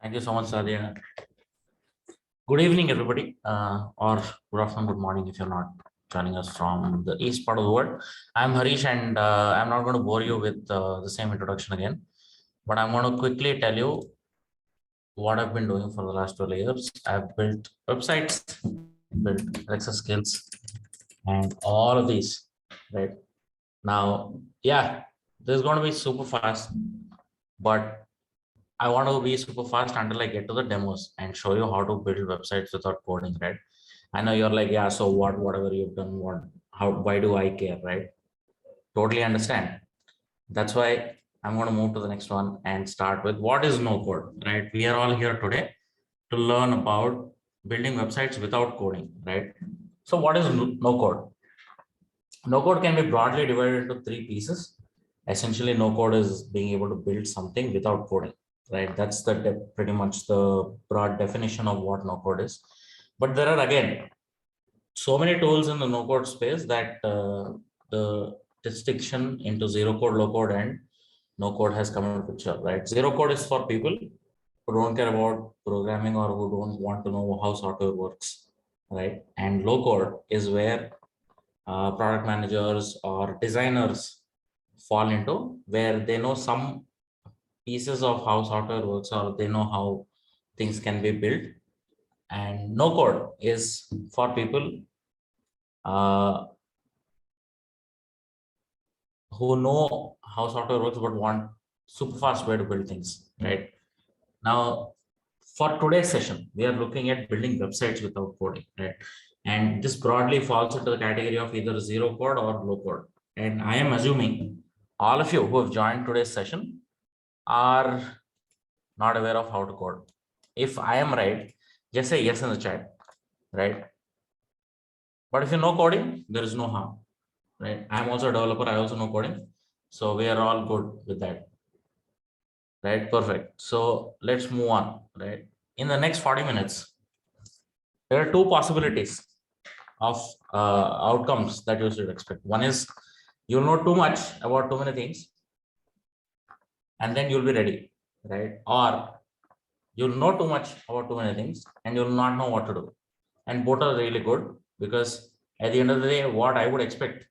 Thank you so much, Sadia. Good evening, everybody, or good afternoon, good morning if you're not joining us from the east part of the world. I'm Harish, and I'm not going to bore you with the same introduction again, but I'm going to quickly tell you what I've been doing for the last 12 years. I've built websites, built Alexa skills, and all of these, right? Now, yeah, this is going to be super fast, but I want to be super fast until I get to the demos and show you how to build websites without coding, right? I know you're like, yeah, so what, whatever you've done, why do I care, right? Totally understand. That's why I'm going to move to the next one and start with what is no code, right? We are all here today to learn about building websites without coding, right? So what is no code? No code can be broadly divided into three pieces. Essentially, no code is being able to build something without coding, right? That's pretty much the broad definition of what no code is. But there are again so many tools in the no code space that the distinction into zero code, low code, and no code has come into picture, right? Zero code is for people who don't care about programming or who don't want to know how software works, right? And low code is where product managers or designers fall into, where they know some pieces of how software works or they know how things can be built. And no code is for people uh, who know how software works but want super fast way to build things, right? Now, for today's session, we are looking at building websites without coding, right? And this broadly falls into the category of either zero code or low code. And I am assuming all of you who have joined today's session are not aware of how to code. If I am right, just say yes in the chat, right? But if you know coding, there is no harm, right? I'm also a developer. I also know coding. So we are all good with that, right? Perfect. So let's move on, right? In the next 40 minutes, there are two possibilities of outcomes that you should expect. One is you'll know too much about too many things and then you'll be ready, right? Or you'll know too much about too many things and you'll not know what to do. And both are really good because at the end of the day, what I would expect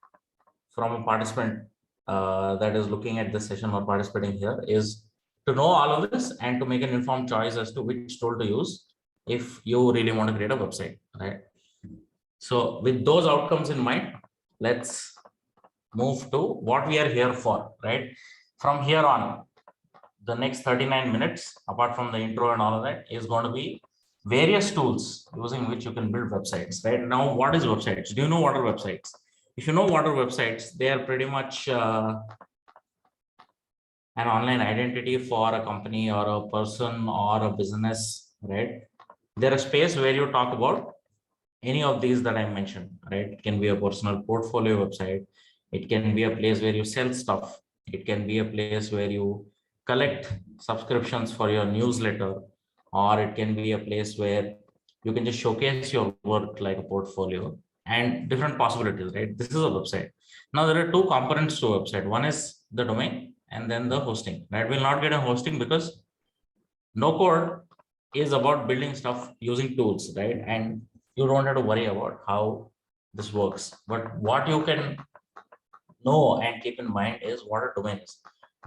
from a participant that is looking at this session or participating here is to know all of this and to make an informed choice as to which tool to use if you really want to create a website, right? So with those outcomes in mind, let's move to what we are here for, right? From here on, the next 39 minutes, apart from the intro and all of that, is going to be various tools using which you can build websites, right? Now, what is websites? Do you know what are websites? If you know what are websites, they are pretty much an online identity for a company or a person or a business, right? They're a space where you talk about any of these that I mentioned, right? It can be a personal portfolio website. It can be a place where you sell stuff. It can be a place where you collect subscriptions for your newsletter, or it can be a place where you can just showcase your work like a portfolio and different possibilities, right? This is a website. Now, there are two components to a website. One is the domain and then the hosting, right? We'll not get a hosting because no code is about building stuff using tools, right? And you don't have to worry about how this works. But what you can know and keep in mind is what a domain is.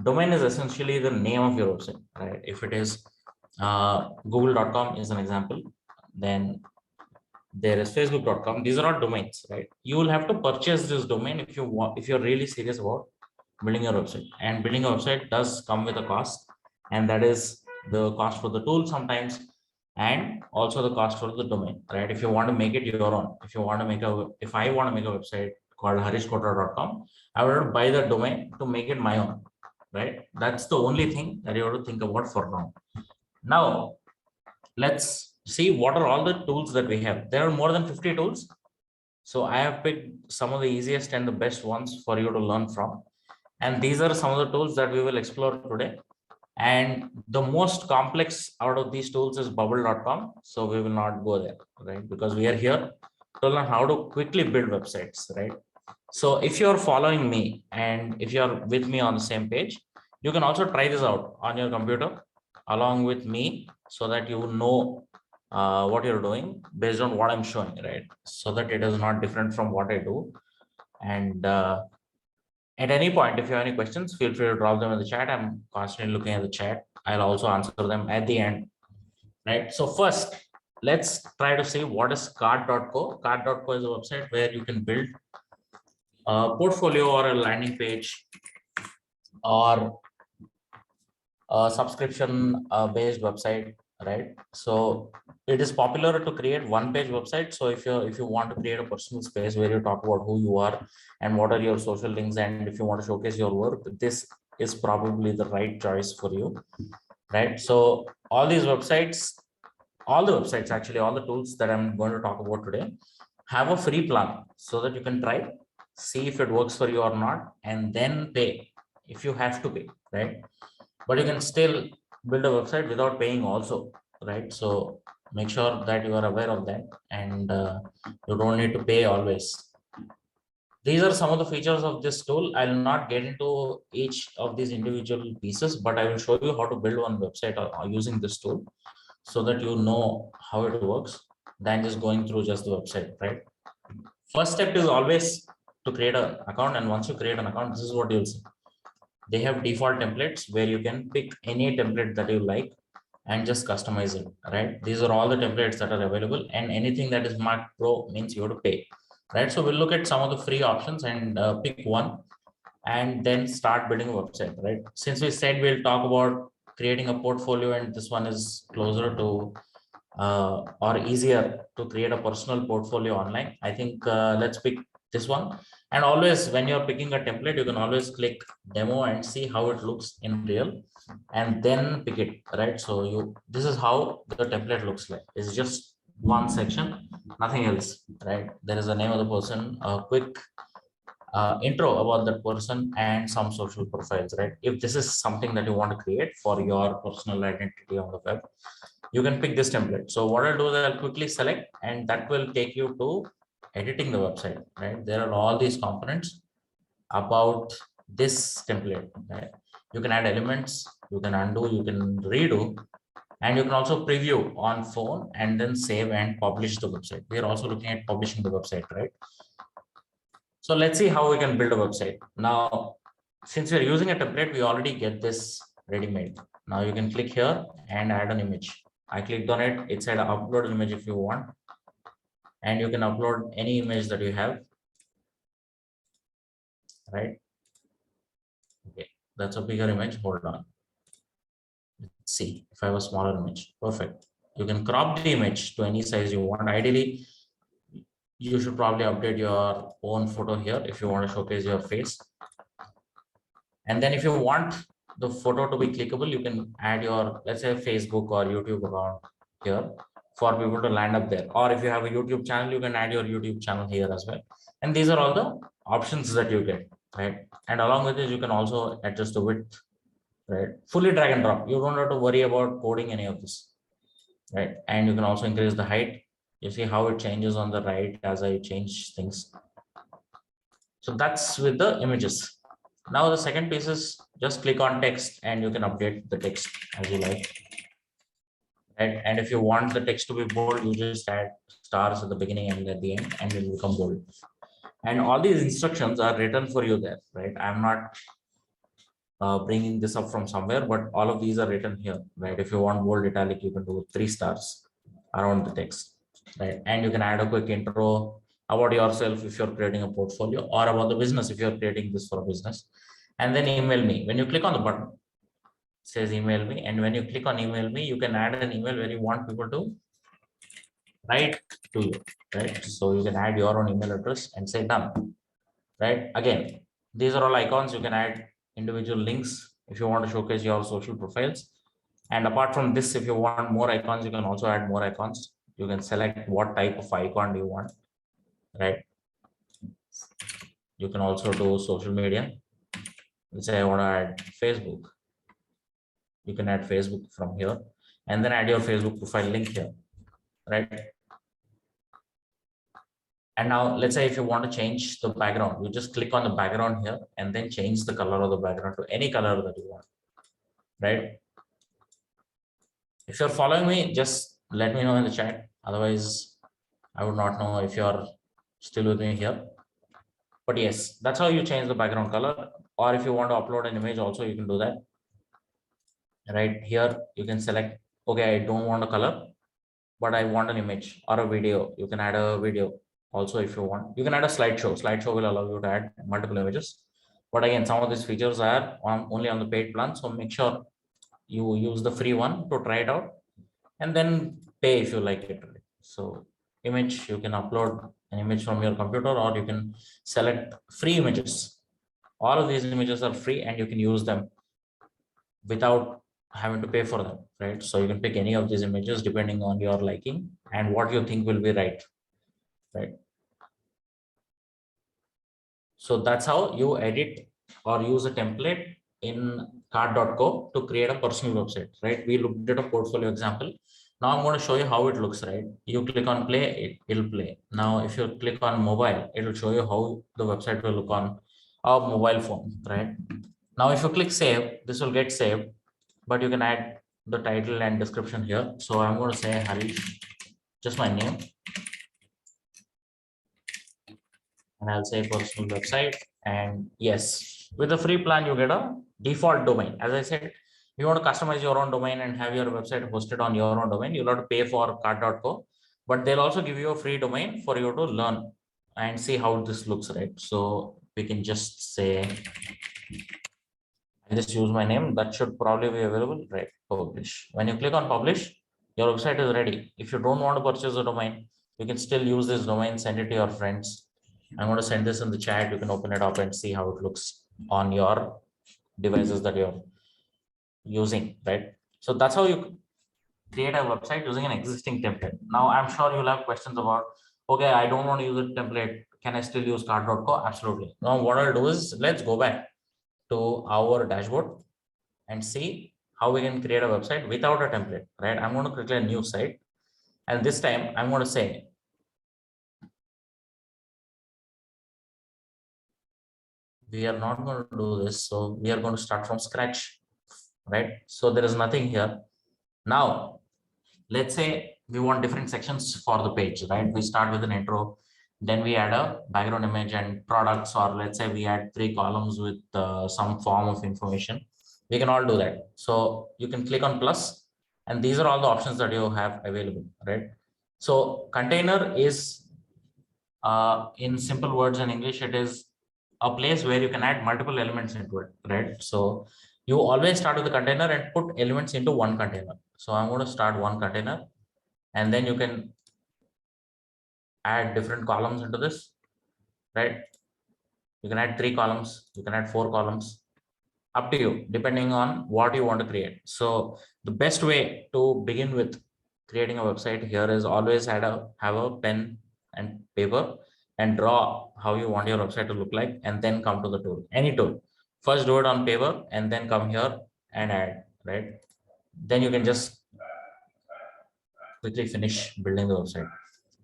Domain is essentially the name of your website, right? If it is google.com is an example, then there is facebook.com. These are all domains, right? You will have to purchase this domain if you want, if you're really serious about building your website. And building a website does come with a cost, and that is the cost for the tool sometimes, and also the cost for the domain, right? If you want to make it your own, if you want to make a, if I want to make a website called harishkotra.com, I would buy the domain to make it my own, right? That's the only thing that you have to think about for now. Now, let's see what are all the tools that we have. There are more than 50 tools. So I have picked some of the easiest and the best ones for you to learn from. And these are some of the tools that we will explore today. And the most complex out of these tools is bubble.com. So we will not go there, right? Because we are here to learn how to quickly build websites, right? So if you're following me and if you're with me on the same page, you can also try this out on your computer along with me so that you know what you're doing based on what I'm showing, right? So that it is not different from what I do. And at any point, if you have any questions, feel free to drop them in the chat. I'm constantly looking at the chat. I'll also answer them at the end, right? So first, let's try to see what is cart.co. Cart.co is a website where you can build a portfolio or a landing page or a subscription based website, right? So it is popular to create one page website. So if you want to create a personal space where you talk about who you are and what are your social links, and if you want to showcase your work, this is probably the right choice for you, right? So all these websites, all the websites, actually all the tools that I'm going to talk about today have a free plan so that you can try, see if it works for you or not, and then pay if you have to pay, right? But you can still build a website without paying also, right? So make sure that you are aware of that, and you don't need to pay always. These are some of the features of this tool. I'll not get into each of these individual pieces, but I will show you how to build one website using this tool so that you know how it works than just going through just the website, right? First step is always to create an account, and once you create an account, this is what you'll see. They have default templates where you can pick any template that you like and just customize it, right? These are all the templates that are available, and anything that is marked pro means you have to pay, right? So we'll look at some of the free options and pick one and then start building a website, right? Since we said we'll talk about creating a portfolio, and this one is closer to or easier to create a personal portfolio online, I think let's pick this one. And always when you're picking a template, you can always click demo and see how it looks in real, and then pick it, right? So this is how the template looks like. It's just one section, nothing else, right? There is the name of the person, a quick intro about that person, and some social profiles, right? If this is something that you want to create for your personal identity on the web, you can pick this template. So what I'll do is I'll quickly select, and that will take you to editing the website, right? There are all these components about this template, right? You can add elements, you can undo, you can redo, and you can also preview on phone and then save and publish the website. We are also looking at publishing the website, right? So let's see how we can build a website. Now, since we're using a template, we already get this ready-made. Now you can click here and add an image. I clicked on it. It said upload image if you want. And you can upload any image that you have. Right? Okay, that's a bigger image. Hold on. Let's see if I have a smaller image. Perfect. You can crop the image to any size you want. Ideally, you should probably update your own photo here if you want to showcase your face. And then if you want the photo to be clickable, you can add your, let's say, Facebook or YouTube account here for people to land up there. Or if you have a YouTube channel, you can add your YouTube channel here as well. And these are all the options that you get, right? And along with this, you can also adjust the width, right? Fully drag and drop. You don't have to worry about coding any of this, right? And you can also increase the height. You see how it changes on the right as I change things. So that's with the images. Now the second piece is just click on text and you can update the text as you like. Right? And if you want the text to be bold, you just add stars at the beginning and at the end, and it will become bold. And all these instructions are written for you there, right? I'm not bringing this up from somewhere, but all of these are written here, right? If you want bold italic, you can do 3 stars around the text, right? And you can add a quick intro about yourself if you're creating a portfolio, or about the business if you're creating this for a business. And then email me. When you click on the button, it says email me, and when you click on email me, you can add an email where you want people to write to you, right? So you can add your own email address and say done, right? Again, these are all icons. You can add individual links if you want to showcase your social profiles. And apart from this, if you want more icons, you can also add more icons. You can select what type of icon do you want, right? You can also do social media. Let's say I want to add Facebook. You can add Facebook from here, and then add your Facebook profile link here, right? And now let's say if you want to change the background, you just click on the background here and then change the color of the background to any color that you want, right? If you're following me, just let me know in the chat. Otherwise, I would not know if you're still with me here. But yes, that's how you change the background color. Or if you want to upload an image also, you can do that. Right here, you can select, okay, I don't want a color, but I want an image or a video. You can add a video also if you want. You can add a slideshow. Slideshow will allow you to add multiple images. But again, some of these features are only on the paid plan. So make sure you use the free one to try it out and then pay if you like it. So image, you can upload an image from your computer or you can select free images. All of these images are free and you can use them without having to pay for them, right? So you can pick any of these images depending on your liking and what you think will be right. So that's how you edit or use a template in card.co to create a personal website, right? We looked at a portfolio example. Now I'm going to show you how it looks, right? You click on play, it'll play. Now, if you click on mobile, it'll show you how the website will look on a mobile phone, right? Now, if you click save, this will get saved, but you can add the title and description here. So I'm going to say Harish, just my name, and I'll say personal website. And yes, with the free plan, you get a default domain. As I said, if you want to customize your own domain and have your website hosted on your own domain, you'll have to pay for card.co, but they'll also give you a free domain for you to learn and see how this looks, right? So we can just say, I just use my name. That should probably be available, right? Publish. When you click on publish, your website is ready. If you don't want to purchase a domain, you can still use this domain, send it to your friends. I'm going to send this in the chat. You can open it up and see how it looks on your devices that you're using, right? So that's how you create a website using an existing template. Now, I'm sure you'll have questions about, okay, I don't want to use a template. Can I still use card.co? Absolutely. Now, what I'll do is let's go back to our dashboard and see how we can create a website without a template, right? I'm going to create a new site. And this time I'm going to say, we are not going to do this. So we are going to start from scratch, right? So there is nothing here. Now, let's say we want different sections for the page, right? We start with an intro, then we add a background image and products, or let's say we add 3 columns with some form of information. We can all do that. So you can click on plus, and these are all the options that you have available, right? So container is, in simple words in English, it is a place where you can add multiple elements into it, right? So you always start with the container and put elements into one container. So I'm going to start one container, and then you can add different columns into this, right? You can add 3 columns, you can add 4 columns, up to you, depending on what you want to create. So the best way to begin with creating a website here is always have a pen and paper and draw how you want your website to look like, and then come to the tool, any tool. First do it on paper and then come here and add, right? Then you can just quickly finish building the website.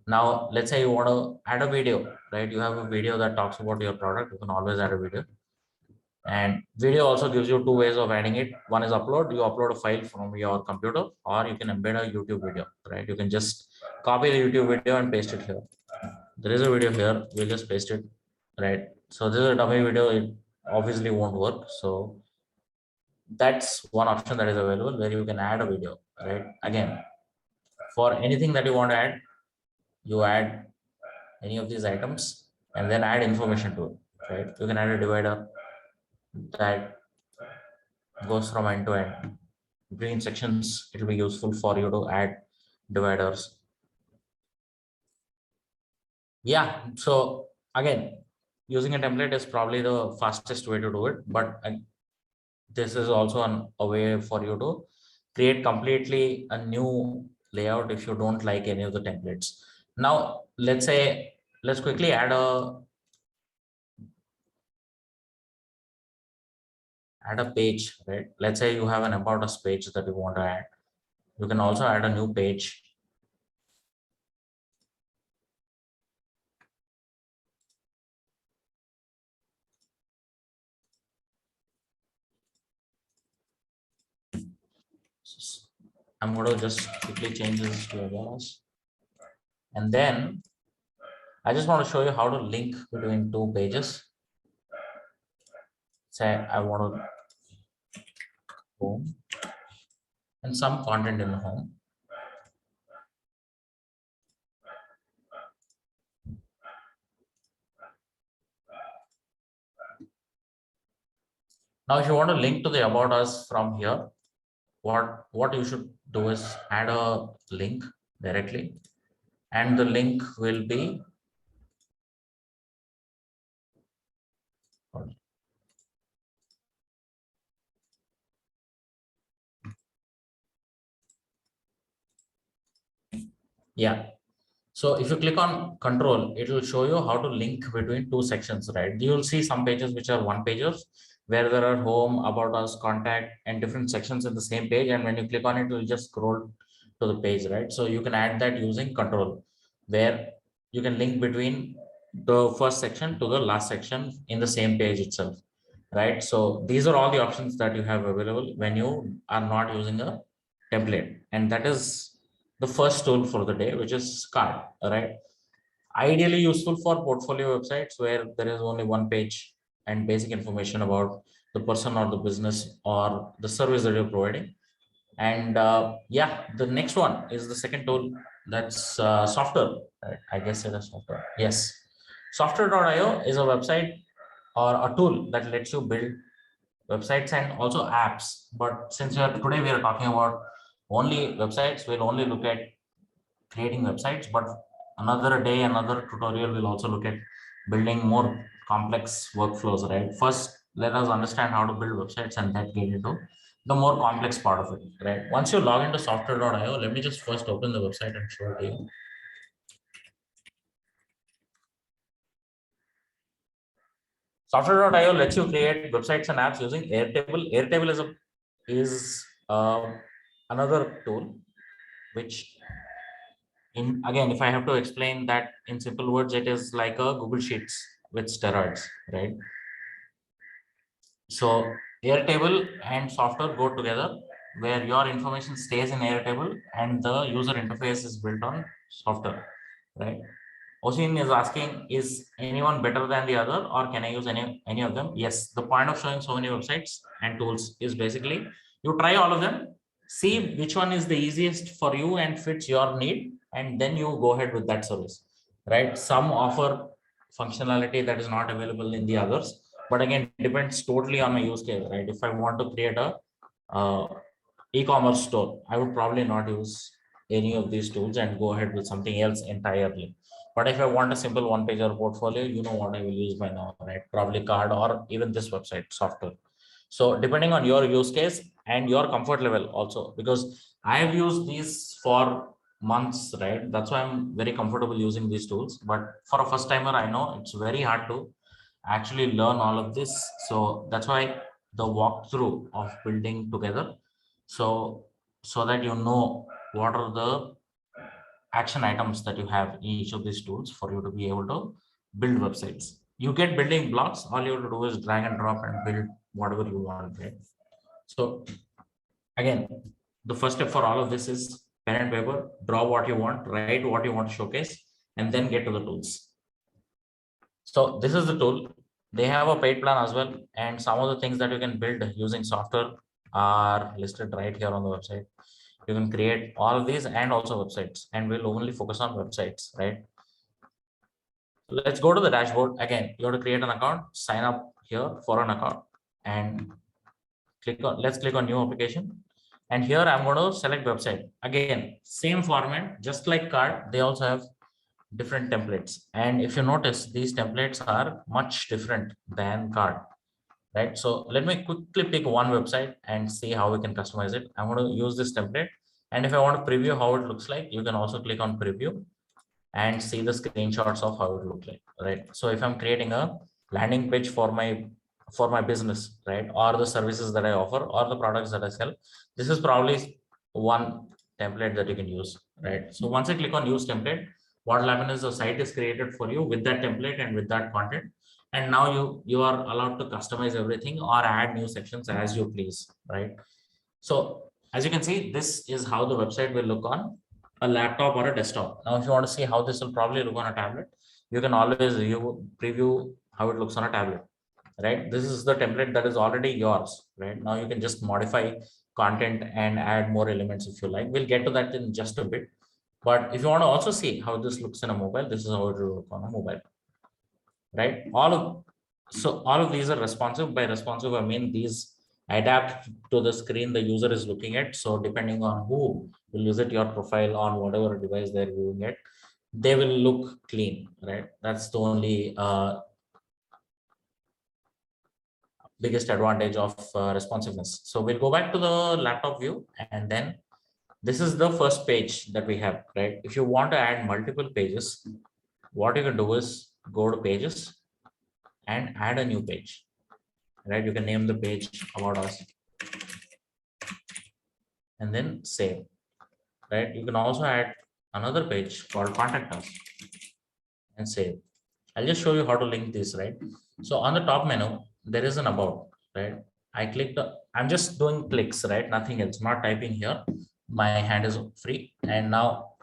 Now, let's say you want to add a video, right? You have a video that talks about your product. You can always add a video. And video also gives you 2 ways of adding it. One is upload. You upload a file from your computer, or you can embed a YouTube video, right? You can just copy the YouTube video and paste it here. There is a video here. We'll just paste it, right? So this is a dummy video. It obviously won't work. So that's one option that is available where you can add a video, right? Again, for anything that you want to add, you add any of these items and then add information to it, right? You can add a divider that goes from end to end. Green sections, it will be useful for you to add dividers. Yeah, so again, using a template is probably the fastest way to do it, but this is also a way for you to create completely a new layout if you don't like any of the templates. Now, let's quickly add a page, right? Let's say you have an about us page that you want to add. You can also add a new page. I'm going to just quickly change this to others. And then I just want to show you how to link between two pages. Say I want to home and some content in the home. Now, if you want to link to the about us from here, what you should do is add a link directly, and the link will be yeah. So if you click on control, it will show you how to link between two sections, right? You will see some pages which are one pages where there are home, about us, contact, and different sections in the same page. And when you click on it, it will just scroll to the page, right? So you can add that using control, where you can link between the first section to the last section in the same page itself, right? So these are all the options that you have available when you are not using a template. And that is the first tool for the day, which is card, right? Ideally useful for portfolio websites where there is only one page and basic information about the person or the business or the service that you're providing. And yeah, the next one is the second tool, that's Software, right? I guess it is Software. Yes. Software.io is a website or a tool that lets you build websites and also apps. But since today we are talking about only websites, we'll only look at creating websites, but another day, another tutorial will also look at building more complex workflows, right? First, let us understand how to build websites and then get into the more complex part of it, right? Once you log into software.io, let me just first open the website and show it to you. Software.io lets you create websites and apps using Airtable. Airtable is another tool which again, if I have to explain that in simple words, it is like a Google Sheets with steroids, right? So Airtable and software go together, where your information stays in Airtable and the user interface is built on software, right? Osin is asking, is anyone better than the other, or can I use any of them? Yes, the point of showing so many websites and tools is basically you try all of them, see which one is the easiest for you and fits your need, and then you go ahead with that service, right? Some offer functionality that is not available in the others, but again, it depends totally on my use case, right? If I want to create a uh, e-commerce store, I would probably not use any of these tools and go ahead with something else entirely. But if I want a simple one page or portfolio, you know what I will use by now, right? Probably card or even this website software. So depending on your use case and your comfort level also, because I have used these for months, right? That's why I'm very comfortable using these tools. But for a first timer, I know it's very hard to actually learn all of this. So that's why the walkthrough of building together. So that you know what are the action items that you have in each of these tools for you to be able to build websites. You get building blocks, all you have to do is drag and drop and build whatever you want, right? So again, the first step for all of this is pen and paper, draw what you want, write what you want to showcase, and then get to the tools. So this is the tool. They have a paid plan as well, and some of the things that you can build using software are listed right here on the website. You can create all of these and also websites, and we'll only focus on websites, right? Let's go to the dashboard. Again, you have to create an account, sign up here for an account, and let's click on new application. And here I'm going to select website. Again, same format, just like card, they also have different templates. And if you notice, these templates are much different than card, right? So let me quickly pick one website and see how we can customize it. I'm going to use this template. And if I want to preview how it looks like, you can also click on preview and see the screenshots of how it looks like, right? So if I'm creating a landing page for my business, right, or the services that I offer or the products that I sell, this is probably one template that you can use, right? So once I click on use template, what will happen is the site is created for you with that template and with that content, and now you are allowed to customize everything or add new sections as you please, right? So As you can see, this is how the website will look on a laptop or a desktop. Now, if you want to see how this will probably look on a tablet, you can always preview how it looks on a tablet, right? This is the template that is already yours, right? Now you can just modify content and add more elements if you like. We'll get to that in just a bit. But if you want to also see how this looks in a mobile, this is how it will look on a mobile, right? All of these are responsive. By responsive, I mean these adapt to the screen the user is looking at. So depending on who will visit your profile on whatever device they're viewing it, they will look clean, right? That's the only biggest advantage of responsiveness. So we'll go back to the laptop view, and then this is the first page that we have, right? If you want to add multiple pages, what you can do is go to pages and add a new page, right? You can name the page about us and then save, right? You can also add another page called contact us and save. I'll just show you how to link this, right? So on the top menu, there is an about, right? I'm just doing clicks, right? Nothing else, not typing here. My hand is free. And now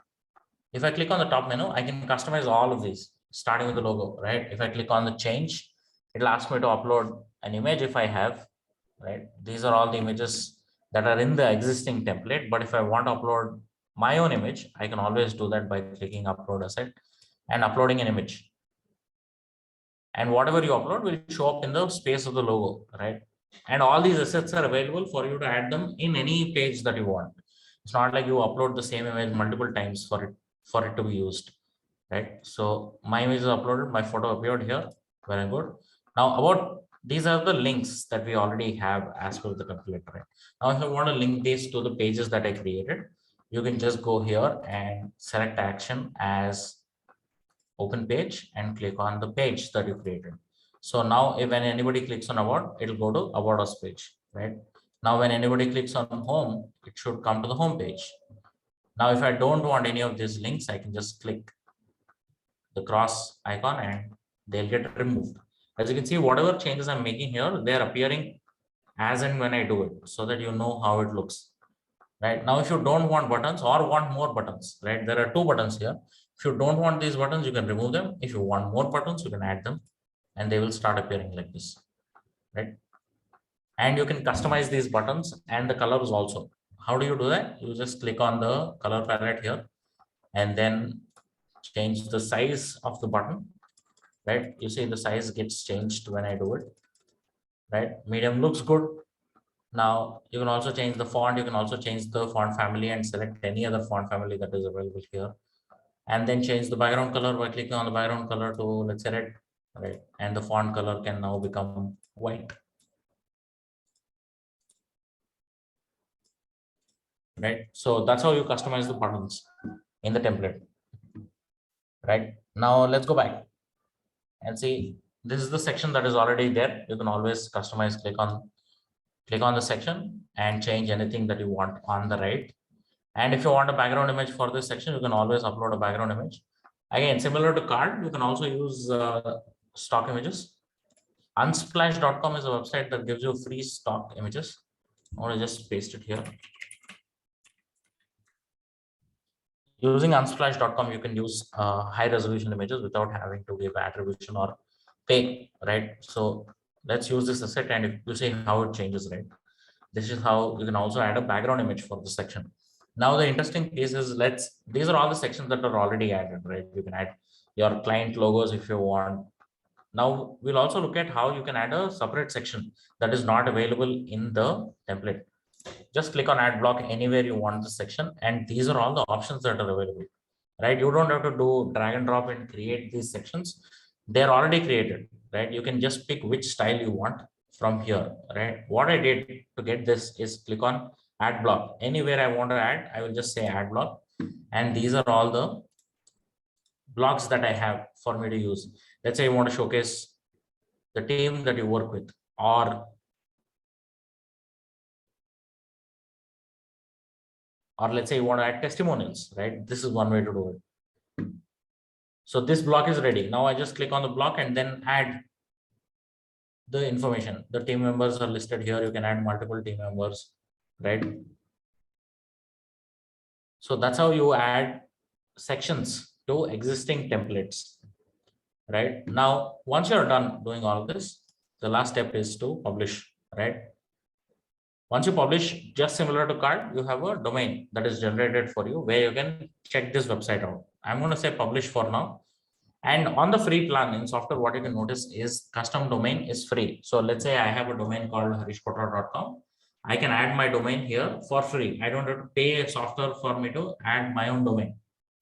if I click on the top menu, I can customize all of these, starting with the logo, right? If I click on the change, it'll ask me to upload an image if I have, right? These are all the images that are in the existing template. But if I want to upload my own image, I can always do that by clicking upload asset and uploading an image. And whatever you upload will show up in the space of the logo, right? And all these assets are available for you to add them in any page that you want. It's not like you upload the same image multiple times for it to be used, right? So my image is uploaded, my photo appeared here. Very good. Now about these are the links that we already have as per the template, right? Now if I want to link these to the pages that I created, you can just go here and select action as open page and click on the page that you created. So now if when anybody clicks on about, it'll go to about us page, right? Now when anybody clicks on home, it should come to the home page. Now if I don't want any of these links, I can just click the cross icon and they'll get removed. As you can see, whatever changes I'm making here, they're appearing as and when I do it, so that you know how it looks. Right now, if you don't want buttons or want more buttons, right, there are two buttons here. If you don't want these buttons, you can remove them. If you want more buttons, you can add them and they will start appearing like this, right? And you can customize these buttons and the colors also. How do you do that? You just click on the color palette here and then change the size of the button, right? You see the size gets changed when I do it, right? Medium looks good. Now you can also change the font. You can also change the font family and select any other font family that is available here. And then change the background color by clicking on the background color to, let's say, red, right? And the font color can now become white, right? So that's how you customize the buttons in the template, right? Now let's go back and see, this is the section that is already there. You can always customize, click on the section and change anything that you want on the right. And if you want a background image for this section, you can always upload a background image. Again, similar to card, you can also use stock images. Unsplash.com is a website that gives you free stock images. I want to just paste it here. Using unsplash.com, you can use high resolution images without having to give attribution or pay, right? So let's use this asset and if you see how it changes, right? This is how you can also add a background image for the section. Now the interesting piece is these are all the sections that are already added, right? You can add your client logos if you want. Now we'll also look at how you can add a separate section that is not available in the template. Just click on add block anywhere you want the section, and these are all the options that are available, right? You don't have to do drag and drop and create these sections. They're already created, right? You can just pick which style you want from here, right? What I did to get this is click on add block. Anywhere I want to add, I will just say add block. And these are all the blocks that I have for me to use. Let's say you want to showcase the team that you work with, or let's say you want to add testimonials, right? This is one way to do it. So this block is ready. Now I just click on the block and then add the information. The team members are listed here. You can add multiple team members, right? So that's how you add sections to existing templates, right? Now, once you're done doing all of this, the last step is to publish, right? Once you publish, just similar to card, you have a domain that is generated for you where you can check this website out. I'm going to say publish for now. And on the free plan in software, what you can notice is custom domain is free. So let's say I have a domain called harishkotra.com. I can add my domain here for free. I don't have to pay a software for me to add my own domain.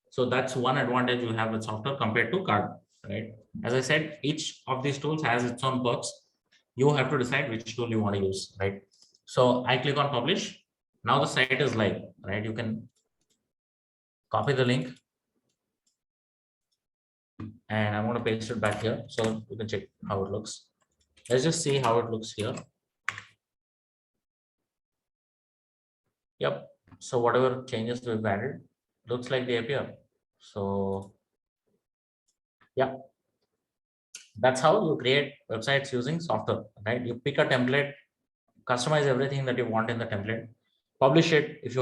So that's one advantage you have with software compared to card, right? As I said, each of these tools has its own perks. You have to decide which tool you want to use, right? So I click on publish. Now the site is live, right? You can copy the link and I'm going to paste it back here so you can check how it looks. Let's just see how it looks here. Yep. So whatever changes we've added looks like they appear. So yeah, that's how you create websites using software, right? You pick a template, customize everything that you want in the template, publish it. If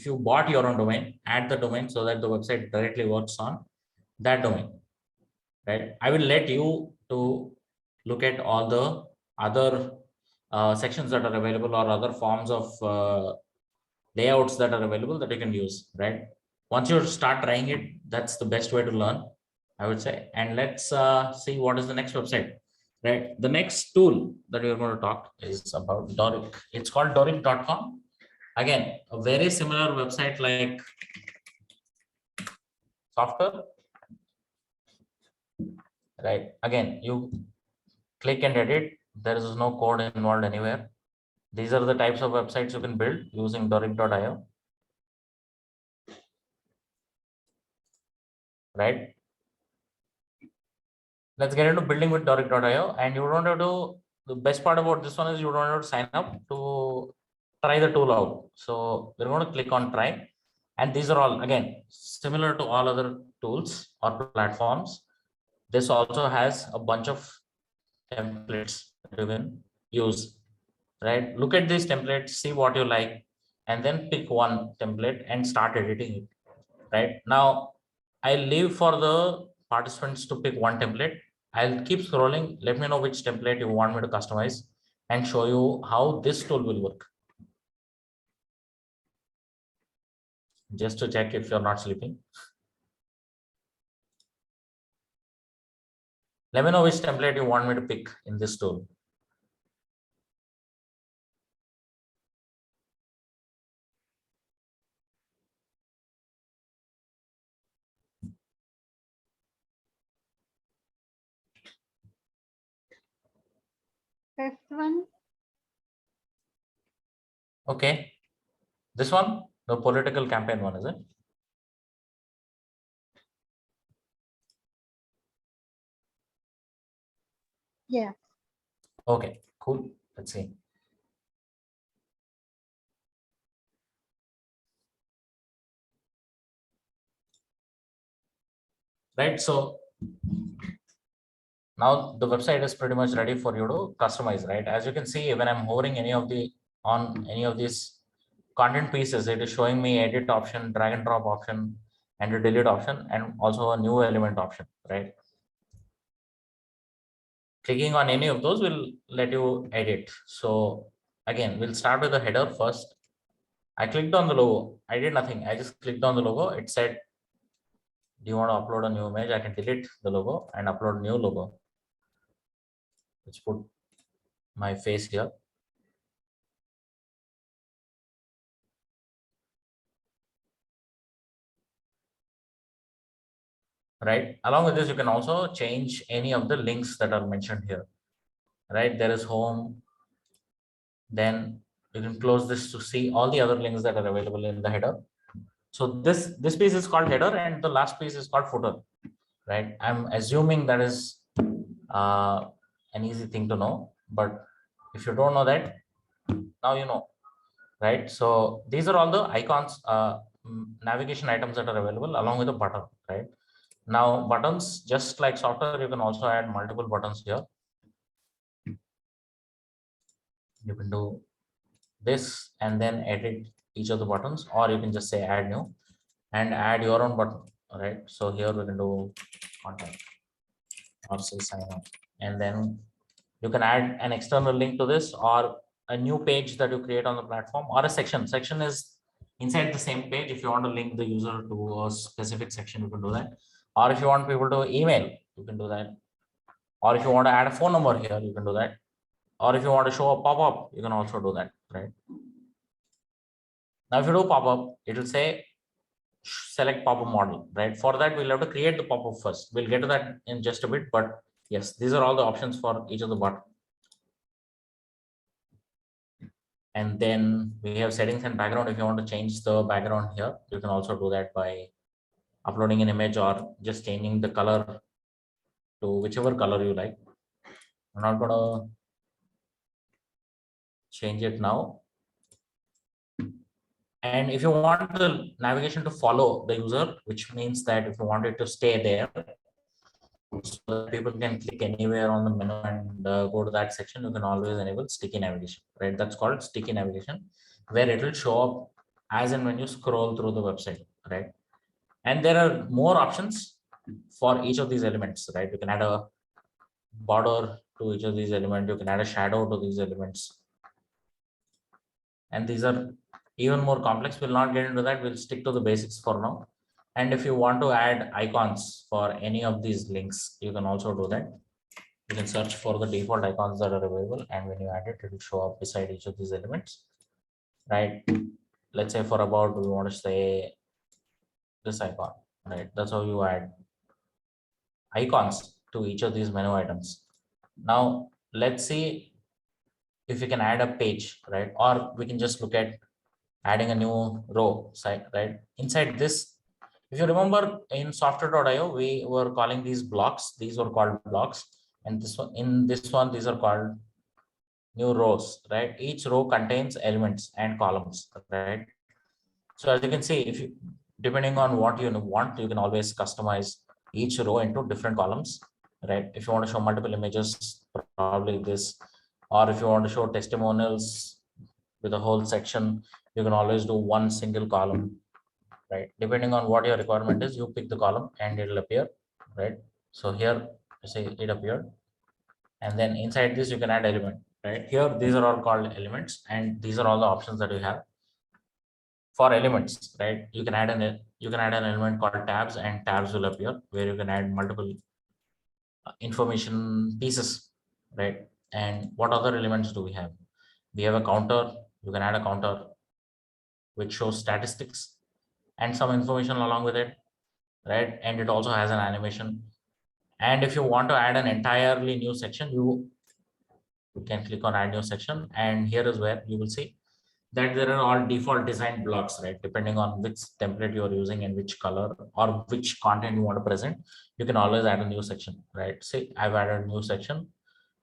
you bought your own domain, add the domain so that the website directly works on that domain, right? I will let you to look at all the other sections that are available or other forms of layouts that are available that you can use, right? Once you start trying it, that's the best way to learn, I would say. And let's see what is the next website, right? The next tool that we're going to talk is about Doric. It's called Doric.com. Again, a very similar website like software, right? Again, you click and edit. There is no code involved anywhere. These are the types of websites you can build using Doric.io, right? Let's get into building with Doric.io. And you don't have to, the best part about this one is you don't have to sign up to try the tool out. So we're going to click on try. And these are all, again, similar to all other tools or platforms. This also has a bunch of templates that you can use, right? Look at these templates, see what you like, and then pick one template and start editing it, right? Now, I leave for the participants to pick one template. I'll keep scrolling. Let me know which template you want me to customize and show you how this tool will work. Just to check if you're not sleeping. Let me know which template you want me to pick in this tool. Fifth one. Okay. This one, the political campaign one, is it? Yeah. Okay, cool. Let's see. Right. So now the website is pretty much ready for you to customize, right? As you can see, when I'm hovering on any of these content pieces, it is showing me edit option, drag and drop option, and a delete option, and also a new element option, right? Clicking on any of those will let you edit. So again, we'll start with the header first. I clicked on the logo. I did nothing. I just clicked on the logo. It said, do you want to upload a new image? I can delete the logo and upload a new logo. Let's put my face here. Right. Along with this, you can also change any of the links that are mentioned here. Right. There is home. Then you can close this to see all the other links that are available in the header. So this piece is called header and the last piece is called footer. Right. I'm assuming that is an easy thing to know, but if you don't know that, now you know. Right. So these are all the icons, navigation items that are available along with the button. Right. Now buttons, just like software, you can also add multiple buttons here. You can do this and then edit each of the buttons, or you can just say add new. and add your own button, right? So here we can do contact or say sign up, and then you can add an external link to this or a new page that you create on the platform or a section. Section is inside the same page. If you want to link the user to a specific section, you can do that. Or if you want people to email, you can do that. Or if you want to add a phone number here, you can do that. Or if you want to show a pop-up, you can also do that, right? Now, if you do pop-up, it will say select pop-up model, right? For that, we'll have to create the pop-up first. We'll get to that in just a bit, but yes, these are all the options for each of the button. And then we have settings and background. If you want to change the background here, you can also do that by uploading an image or just changing the color to whichever color you like. I'm not gonna change it now. And if you want the navigation to follow the user, which means that if you want it to stay there, so that people can click anywhere on the menu and go to that section, you can always enable sticky navigation, right? That's called sticky navigation, where it will show up as and when you scroll through the website, right? And there are more options for each of these elements, right? You can add a border to each of these elements. You can add a shadow to these elements. And these are even more complex. We'll not get into that. We'll stick to the basics for now. And if you want to add icons for any of these links, you can also do that. You can search for the default icons that are available. And when you add it, it will show up beside each of these elements, right? Let's say for about, we want to say this icon, right? That's how you add icons to each of these menu items. Now, let's see if we can add a page, right? Or we can just look at adding a new row site, right? Inside this, if you remember in software.io, we were calling these blocks. These were called blocks. And this one, in this one, these are called new rows, right? Each row contains elements and columns, right? So as you can see, if you, depending on what you want, you can always customize each row into different columns, right? If you want to show multiple images, probably this, or if you want to show testimonials with a whole section, you can always do one single column, right? Depending on what your requirement is, you pick the column and it'll appear, right? So here, say it appeared, and then inside this, you can add element, right? Here, these are all called elements, and these are all the options that you have for elements, right? You can add an element called tabs, and tabs will appear where you can add multiple information pieces, right? And what other elements do we have? We have a counter. You can add a counter which shows statistics and some information along with it, right? And it also has an animation. And if you want to add an entirely new section, you can click on add new section, and here is where you will see that there are all default design blocks, right? Depending on which template you are using and which color or which content you want to present, you can always add a new section, right? Say I've added a new section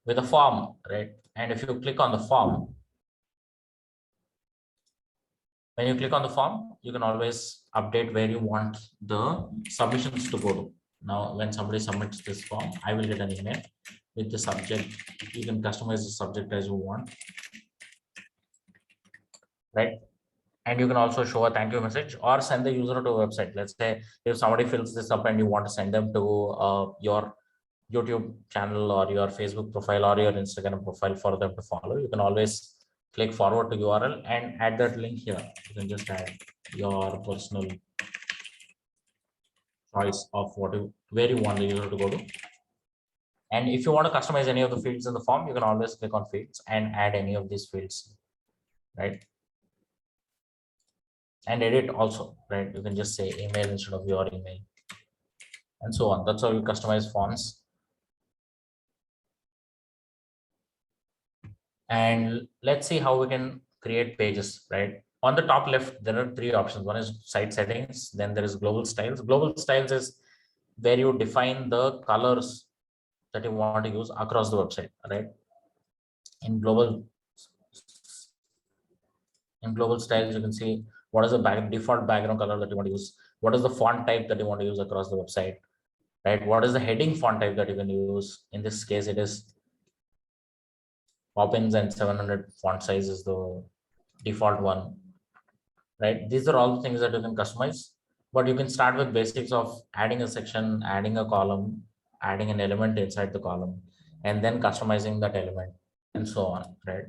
with a form, right? And if you click on the form, when you click on the form, you can always update where you want the submissions to go to. Now, when somebody submits this form, I will get an email with the subject. You can customize the subject as you want, right? And you can also show a thank you message or send the user to a website. Let's say if somebody fills this up and you want to send them to your YouTube channel or your Facebook profile or your Instagram profile for them to follow, you can always click forward to URL and add that link here. You can just add your personal choice of where you want the user to go to. And if you want to customize any of the fields in the form, you can always click on fields and add any of these fields, right? And edit also, right? You can just say email instead of your email and so on. That's how you customize fonts. And let's see how we can create pages, right? On the top left, there are three options. One is site settings, then there is global styles. Global styles is where you define the colors that you want to use across the website, right? In global styles, you can see what is the default background color that you want to use, what is the font type that you want to use across the website, right? What is the heading font type that you can use? In this case, it is Poppins, and 700 font size is the default one, right? These are all the things that you can customize. but you can start with basics of adding a section, adding a column, adding an element inside the column, and then customizing that element, and so on, right?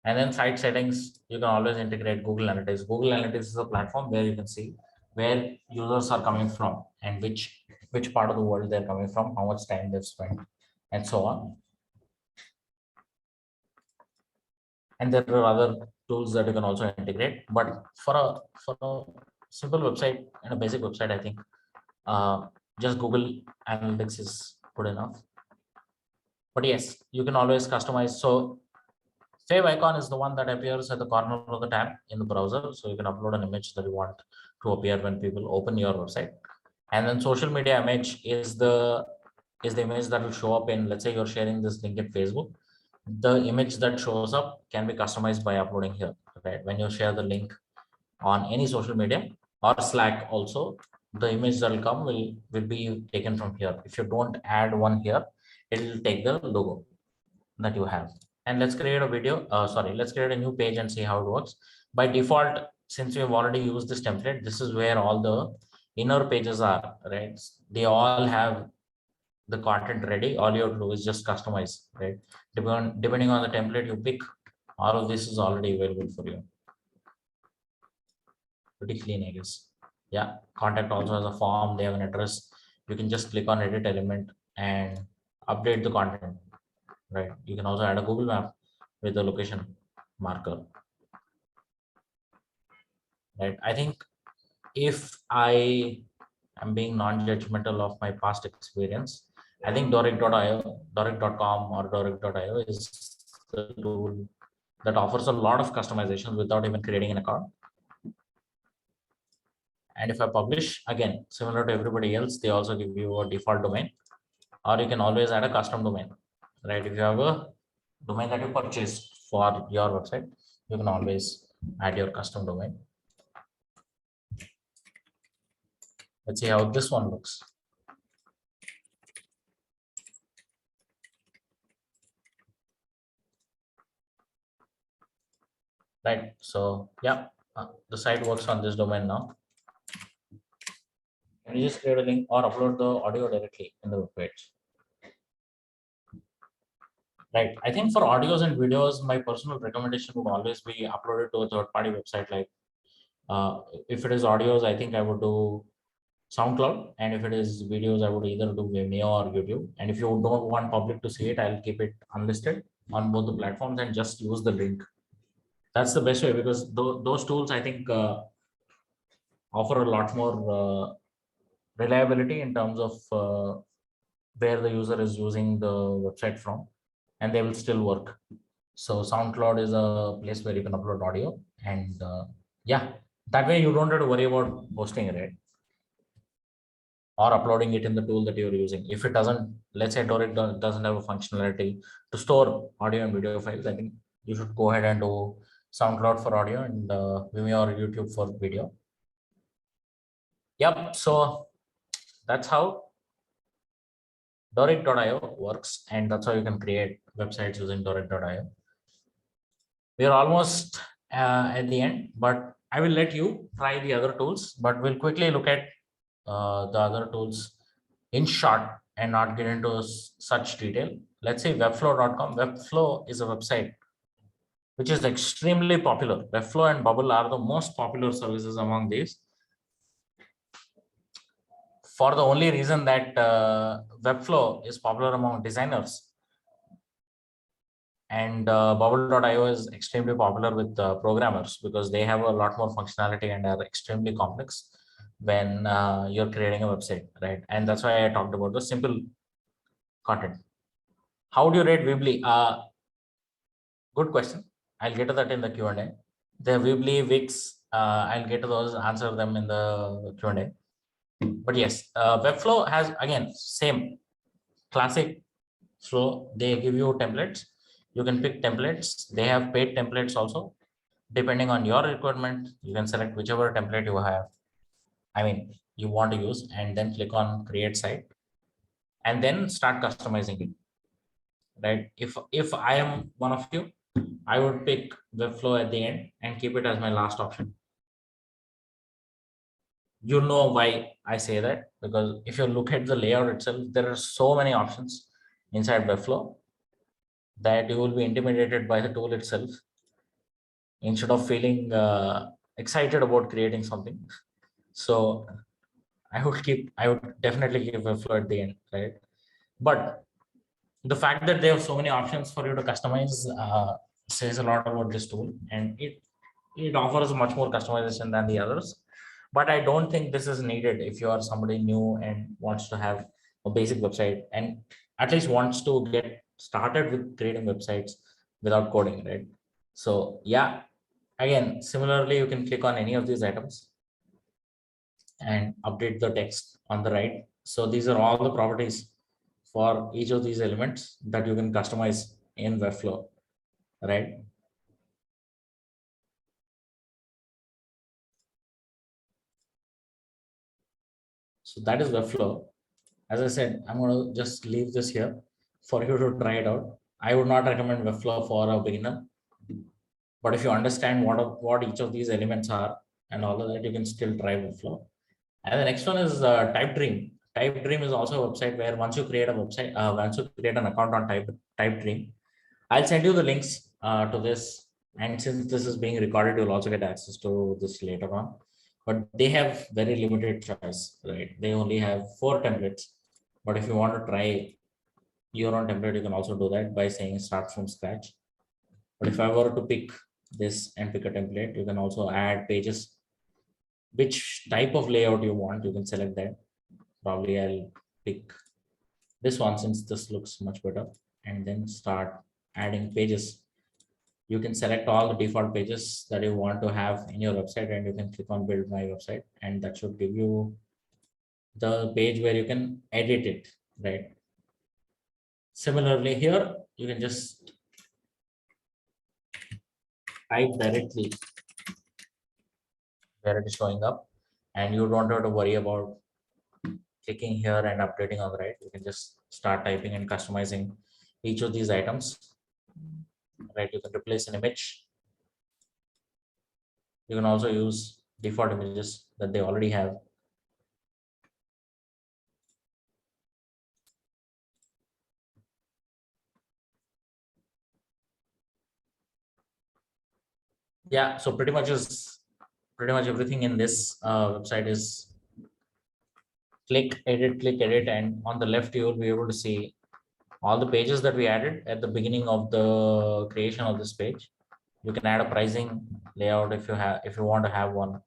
And then site settings, you can always integrate Google Analytics. Google Analytics is a platform where you can see where users are coming from and which part of the world they're coming from, how much time they've spent, and so on. And there are other tools that you can also integrate. But for a simple website and a basic website, I think just Google Analytics is good enough. But yes, you can always customize. So save icon is the one that appears at the corner of the tab in the browser. So you can upload an image that you want to appear when people open your website. And then social media image is the image that will show up in, let's say you're sharing this link in Facebook. The image that shows up can be customized by uploading here, right? When you share the link on any social media or Slack also, the image that will come will be taken from here. If you don't add one here, it will take the logo that you have. And let's create a video, let's create a new page and see how it works. By default, since we have already used this template, this is where all the inner pages are, right? They all have the content ready. All you have to do is just customize, right? Depending on the template you pick, all of this is already available for you. Pretty clean, I guess. Yeah, contact also has a form, they have an address. You can just click on edit element and update the content, right? You can also add a Google map with the location marker, right? I think if I am being non-judgmental of my past experience, I think Doric.io, Doric.com or Doric.io is the tool that offers a lot of customizations without even creating an account. And if I publish, again, similar to everybody else, they also give you a default domain, or you can always add a custom domain, right? If you have a domain that you purchased for your website, you can always add your custom domain. Let's see how this one looks. Right. So yeah, the site works on this domain now. And you just create a link or upload the audio directly in the web page. Right. I think for audios and videos, my personal recommendation would always be uploaded to a third-party website. Like if it is audios, I think I would do SoundCloud, and if it is videos, I would either do Vimeo or YouTube. And if you don't want public to see it, I'll keep it unlisted on both the platforms and just use the link. That's the best way, because those tools, I think, offer a lot more reliability in terms of where the user is using the website from, and they will still work. So SoundCloud is a place where you can upload audio, and yeah, that way you don't have to worry about hosting it, right? Or uploading it in the tool that you're using. If it doesn't, let's say Doric doesn't have a functionality to store audio and video files, I think you should go ahead and do SoundCloud for audio and Vimeo or YouTube for video. Yep. So that's how Doric.io works, and that's how you can create websites using Doric.io. We are almost at the end, but I will let you try the other tools, but we'll quickly look at the other tools in short and not get into such detail. Let's say webflow.com. Webflow is a website which is extremely popular. Webflow and Bubble are the most popular services among these, for the only reason that Webflow is popular among designers, and Bubble.io is extremely popular with programmers, because they have a lot more functionality and are extremely complex when you're creating a website, right? And that's why I talked about the simple content. How do you rate Weebly? Good question. I'll get to that in the Q&A. The Weebly, Wix, I'll get to those, answer them in the Q&A. But yes, Webflow has, again, same classic flow. They give you templates. You can pick templates. They have paid templates also. Depending on your requirement, you can select whichever template you have. I mean, you want to use, and then click on create site, and then start customizing it. Right? If I am one of you, I would pick Webflow at the end and keep it as my last option. You know why I say that, because if you look at the layout itself, there are so many options inside Webflow that you will be intimidated by the tool itself instead of feeling excited about creating something. So I would definitely give Webflow at the end, right? But the fact that they have so many options for you to customize says a lot about this tool, and it offers much more customization than the others. But I don't think this is needed if you are somebody new and wants to have a basic website, and at least wants to get started with creating websites without coding, right? So yeah, again, similarly, you can click on any of these items and update the text on the right. So these are all the properties for each of these elements that you can customize in Webflow, right? So that is Webflow. As I said, I'm going to just leave this here for you to try it out. I would not recommend Webflow for a beginner, but if you understand what each of these elements are and all of that, you can still try Webflow. And the next one is TypeDream. TypeDream is also a website where once you create a website, once you create an account on TypeDream, I'll send you the links to this. And since this is being recorded, you'll also get access to this later on. But they have very limited choice, right? They only have 4 templates. But if you want to try your own template, you can also do that by saying start from scratch. But if I were to pick this and pick a template, you can also add pages. Which type of layout you want, you can select that. Probably I'll pick this one since this looks much better, and then start adding pages. You can select all the default pages that you want to have in your website, and you can click on build my website, and that should give you the page where you can edit it, right? Similarly here, you can just type directly where it is showing up, and you don't have to worry about clicking here and updating on the right. You can just start typing and customizing each of these items, right? You can replace an image. You can also use default images that they already have. Yeah, so pretty much everything in this website is click edit, and on the left you will be able to see all the pages that we added at the beginning of the creation of this page. You can add a pricing layout if you want to have one.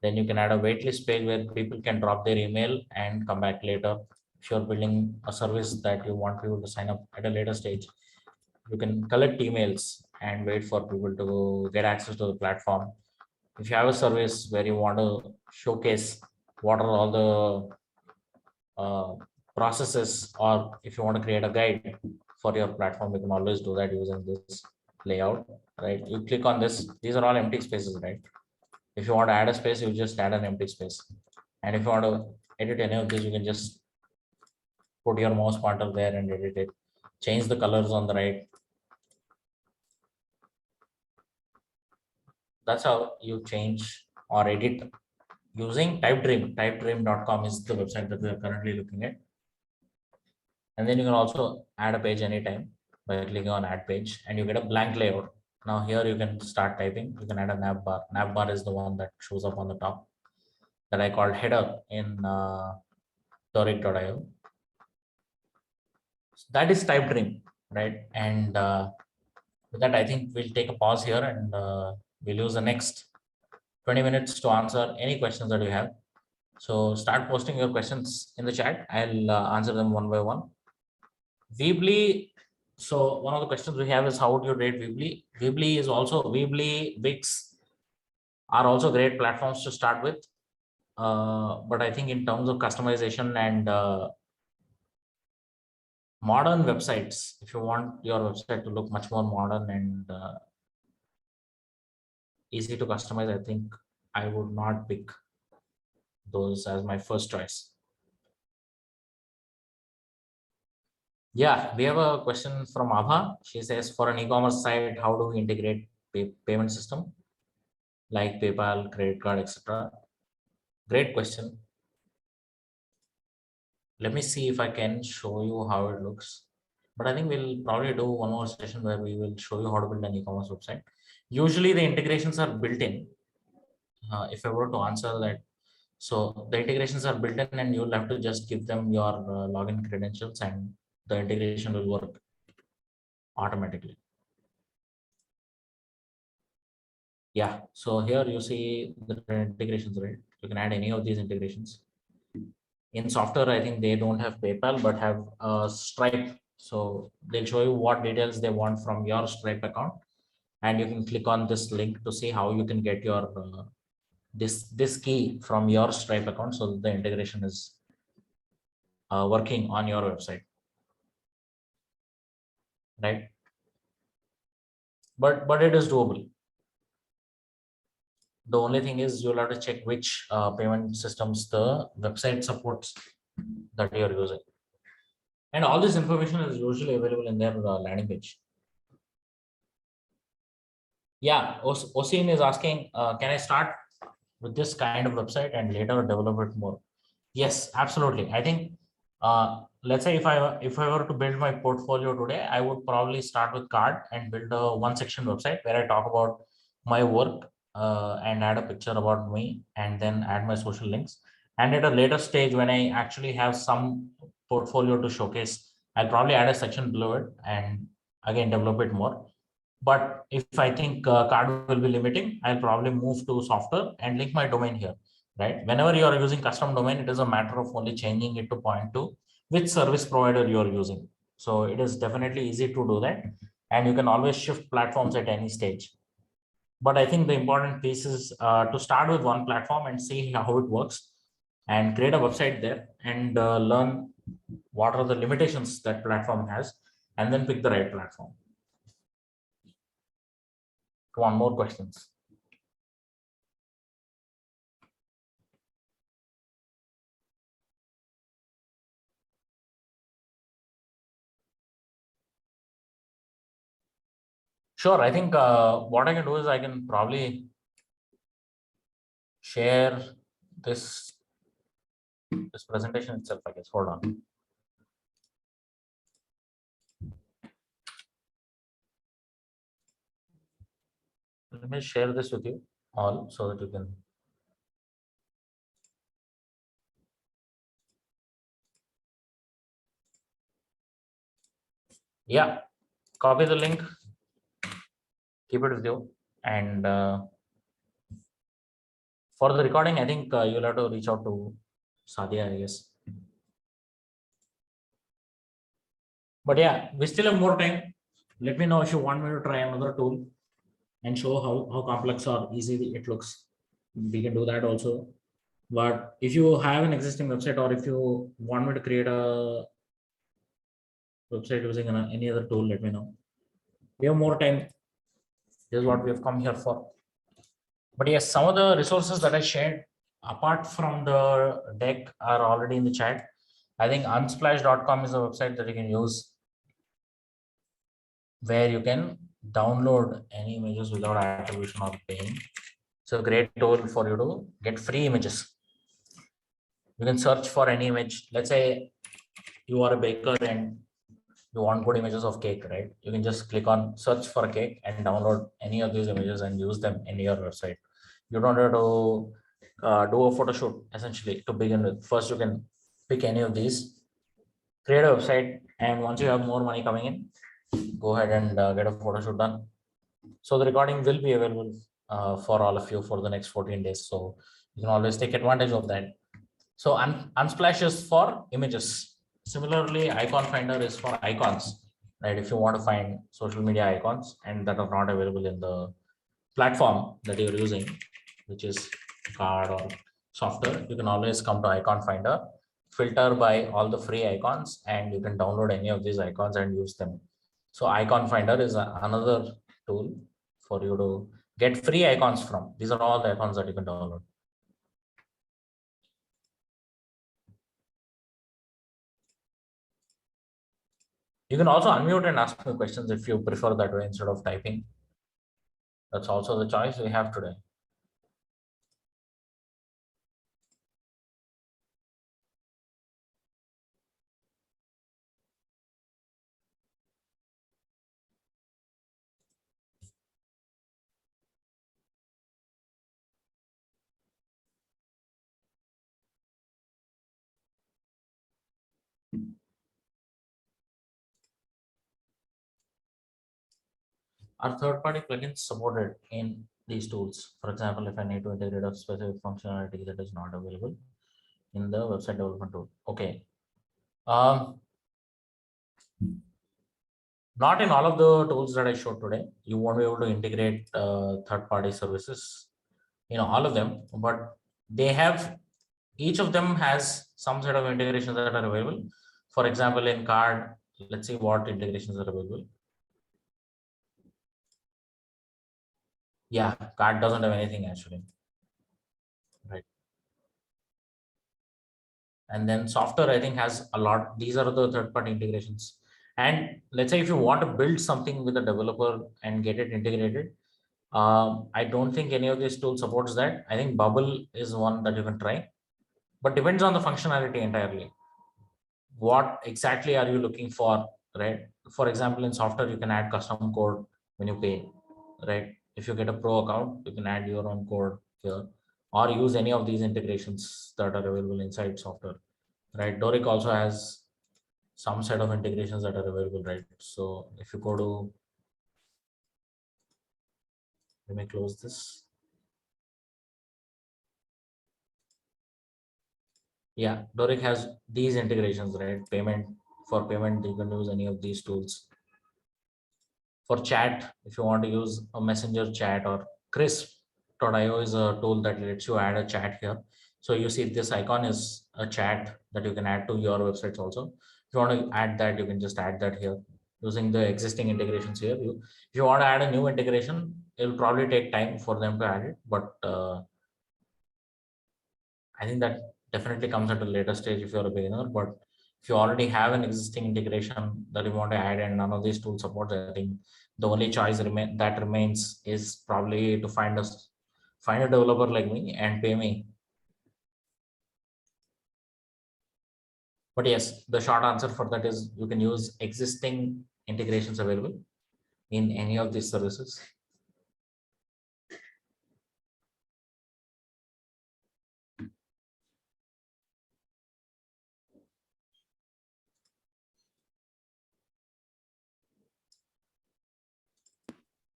Then you can add a waitlist page where people can drop their email and come back later. If you're building a service that you want people to sign up at a later stage, you can collect emails and wait for people to get access to the platform. If you have a service where you want to showcase what are all the processes, or if you want to create a guide for your platform, you can always do that using this layout, right? You click on this. These are all empty spaces, right? If you want to add a space, you just add an empty space. And if you want to edit any of this, you can just put your mouse pointer there and edit it. Change the colors on the right. That's how you change or edit using TypeDream. TypeDream.com is the website that we are currently looking at. And then you can also add a page anytime by clicking on add page, and you get a blank layout. Now here you can start typing. You can add a nav bar. Nav bar is the one that shows up on the top that I called header in Toric.io. That is TypeDream, right? And with that, I think we'll take a pause here, and we'll use the next 20 minutes to answer any questions that you have. So start posting your questions in the chat. I'll answer them one by one. Weebly. So one of the questions we have is, how would you rate Weebly? Weebly, Wix are also great platforms to start with. But I think in terms of customization and modern websites, if you want your website to look much more modern and easy to customize, I think I would not pick those as my first choice. Yeah, we have a question from Abha. She says, for an e-commerce site, how do we integrate payment system like PayPal, credit card, etc.? Great question. Let me see if I can show you how it looks. But I think we'll probably do one more session where we will show you how to build an e-commerce website. Usually the integrations are built in. If I were to answer that, so the integrations are built in and you'll have to just give them your login credentials and the integration will work automatically. Yeah, so here you see the integrations, right? You can add any of these integrations. In software, I think they don't have PayPal, but have Stripe. So they'll show you what details they want from your Stripe account. And you can click on this link to see how you can get your this key from your Stripe account. So the integration is working on your website, right? But it is doable. The only thing is you'll have to check which payment systems the website supports that you're using. And all this information is usually available in their landing page. Yeah, Osin is asking, can I start with this kind of website and later develop it more? Yes, absolutely. I think, let's say if I were to build my portfolio today, I would probably start with card and build a one section website where I talk about my work and add a picture about me and then add my social links. And at a later stage, when I actually have some portfolio to showcase, I'll probably add a section below it and again develop it more. But if I think card will be limiting, I'll probably move to software and link my domain here, right? Whenever you are using custom domain, it is a matter of only changing it to point to which service provider you are using. So it is definitely easy to do that. And you can always shift platforms at any stage. But I think the important piece is to start with one platform and see how it works and create a website there and learn what are the limitations that platform has and then pick the right platform. Come on, more questions. Sure, I think what I can do is I can probably share this presentation itself, I guess. Hold on. Let me share this with you all so that you can. Yeah, copy the link, keep it with you. And for the recording, I think you'll have to reach out to Sadia, I guess. But yeah, we still have more time. Let me know if you want me to try another tool and show how complex or easy it looks. We can do that also. But if you have an existing website or if you want me to create a website using any other tool, let me know. We have more time. This is what we have come here for. But yes, some of the resources that I shared apart from the deck are already in the chat. I think unsplash.com is a website that you can use where you can download any images without attribution or paying. It's a great tool for you to get free images. You can search for any image. Let's say you are a baker and you want good images of cake, right? You can just click on search for a cake and download any of these images and use them in your website. You don't have to do a photo shoot essentially to begin with. First, you can pick any of these, create a website, and once you have more money coming in, go ahead and get a photo shoot done. So the recording will be available for all of you for the next 14 days. So you can always take advantage of that. So Unsplash is for images. Similarly, Icon Finder is for icons, right? If you want to find social media icons and that are not available in the platform that you're using, which is card or software, you can always come to Icon Finder, filter by all the free icons, and you can download any of these icons and use them. So Icon Finder is another tool for you to get free icons from. These are all the icons that you can download. You can also unmute and ask me questions if you prefer that way instead of typing. That's also the choice we have today. Are third-party plugins supported in these tools? For example, if I need to integrate a specific functionality that is not available in the website development tool. Okay. Not in all of the tools that I showed today. You won't be able to integrate third-party services in all of them, but they have, each of them has some set of integrations that are available. For example, in card, let's see what integrations are available. Yeah, card doesn't have anything actually, right? And then software, I think, has a lot. These are the third-party integrations. And let's say if you want to build something with a developer and get it integrated, I don't think any of these tools supports that. I think Bubble is one that you can try, but depends on the functionality entirely. What exactly are you looking for, right? For example, in software, you can add custom code when you pay, right? If you get a pro account, you can add your own code here, or use any of these integrations that are available inside software, right? Doric also has some set of integrations that are available, right? So if you go to, let me close this. Yeah, Doric has these integrations, right? For payment, you can use any of these tools. For chat, if you want to use a messenger chat, or Crisp.io is a tool that lets you add a chat here. So you see this icon is a chat that you can add to your websites also. If you want to add that, you can just add that here using the existing integrations here. If you want to add a new integration, it'll probably take time for them to add it, but I think that definitely comes at a later stage if you're a beginner. But if you already have an existing integration that you want to add and none of these tools support, I think the only choice that remains is probably to find a developer like me and pay me. But yes, the short answer for that is you can use existing integrations available in any of these services.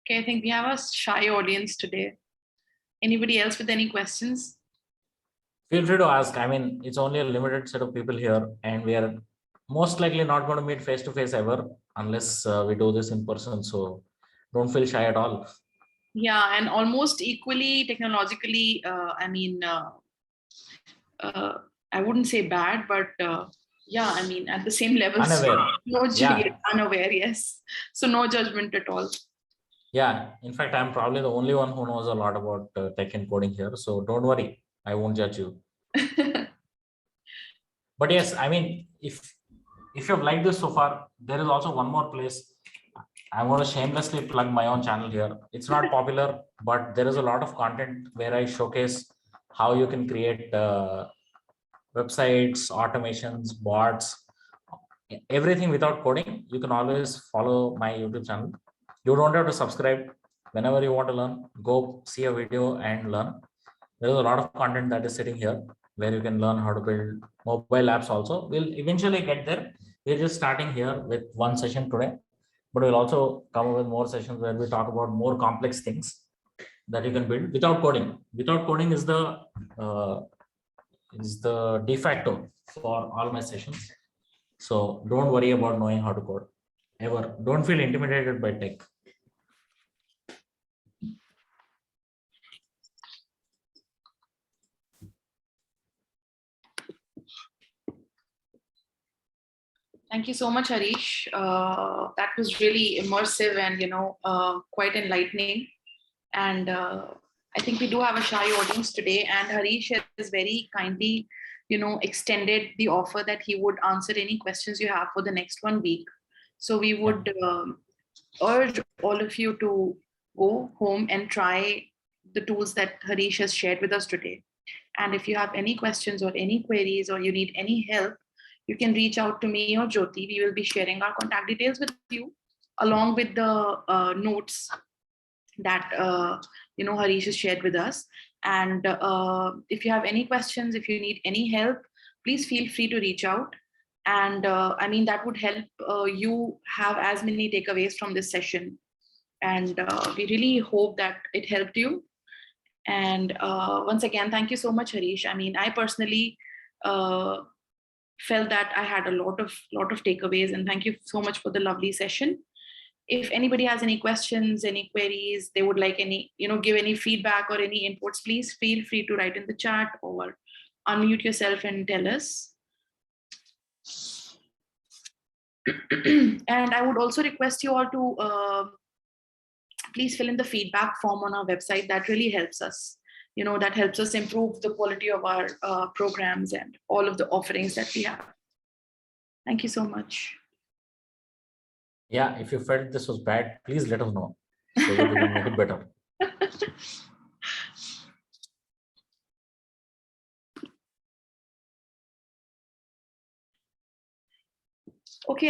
Okay, I think we have a shy audience today. Anybody else with any questions? Feel free to ask. I mean, it's only a limited set of people here, and we are most likely not going to meet face to face ever unless we do this in person. So don't feel shy at all. Yeah, and almost equally technologically, I wouldn't say bad, but yeah, I mean, at the same level. Unaware. No, Yeah. unaware, yes. So no judgment at all. Yeah. In fact, I'm probably the only one who knows a lot about tech and coding here. So don't worry. I won't judge you. But yes, I mean, if you've liked this so far, there is also one more place. I want to shamelessly plug my own channel here. It's not popular, but there is a lot of content where I showcase how you can create websites, automations, bots, everything without coding. You can always follow my YouTube channel. You don't have to subscribe. Whenever you want to learn, go see a video and learn. There is a lot of content that is sitting here where you can learn how to build mobile apps also. We'll eventually get there. We're just starting here with one session today, but we'll also come up with more sessions where we talk about more complex things that you can build without coding. Without coding is the de facto for all my sessions. So don't worry about knowing how to code ever. Don't feel intimidated by tech. Thank you so much, Harish. That was really immersive and quite enlightening. And I think we do have a shy audience today. And Harish has very kindly, extended the offer that he would answer any questions you have for the next 1 week. So we would urge all of you to go home and try the tools that Harish has shared with us today. And if you have any questions or any queries or you need any help, you can reach out to me or Jyoti. We will be sharing our contact details with you along with the notes that Harish has shared with us. And if you have any questions, if you need any help, please feel free to reach out. And that would help you have as many takeaways from this session And we really hope that it helped you. And once again, thank you so much, Harish. I mean, I personally felt that I had a lot of takeaways, and thank you so much for the lovely session. If anybody has any questions, any queries, they would like any, give any feedback or any inputs, please feel free to write in the chat or unmute yourself and tell us. And I would also request you all to please fill in the feedback form on our website. That really helps us. That helps us improve the quality of our programs and all of the offerings that we have. Thank you so much. Yeah, if you felt this was bad, please let us know so that we can make it better.